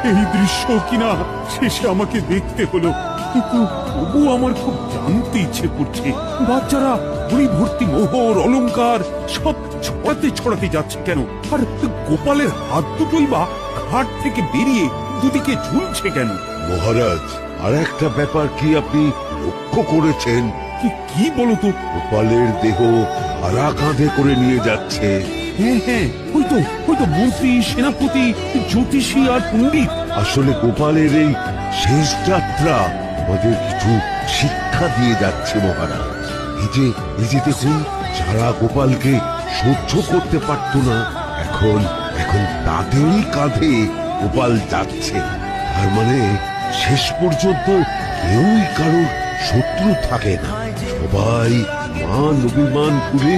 এই দৃশ্য কিনা শেষে আমাকে দেখতে হলো, কিন্তু তবু আমার খুব জানতে ইচ্ছে করছে বাচ্চারা বুড়ি ভর্তি মোহর অলংকার সব ছড়াতে ছড়াতে যাচ্ছে কেন, আর গোপালের হাত দুটোই বা ঘাট থেকে বেরিয়ে দুদিকে ঝুলছে কেন? মহারাজ, আর একটা ব্যাপার কি আপনি লক্ষ্য করেছেন? কি বলো তো? গোপালের দেহ হারা কাঁধে করে নিয়ে যাচ্ছে। হ্যাঁ হ্যাঁ, ওই তো মন্ত্রী, সেনাপতি, জ্যোতিষী আর পণ্ডিত। আসলে গোপালের এই শেষ যাত্রা আমাদের কিছু শিক্ষা দিয়ে যাচ্ছে মহারাজ। এই যে দেখুন, যারা গোপালকে সহ্য করতে পারত না, এখন এখন তাদেরই কাঁধে গোপাল যাচ্ছে। তার মানে শেষ পর্যন্ত কেউই কারোর শত্রু থাকে না, সবাই মান অভিমান করে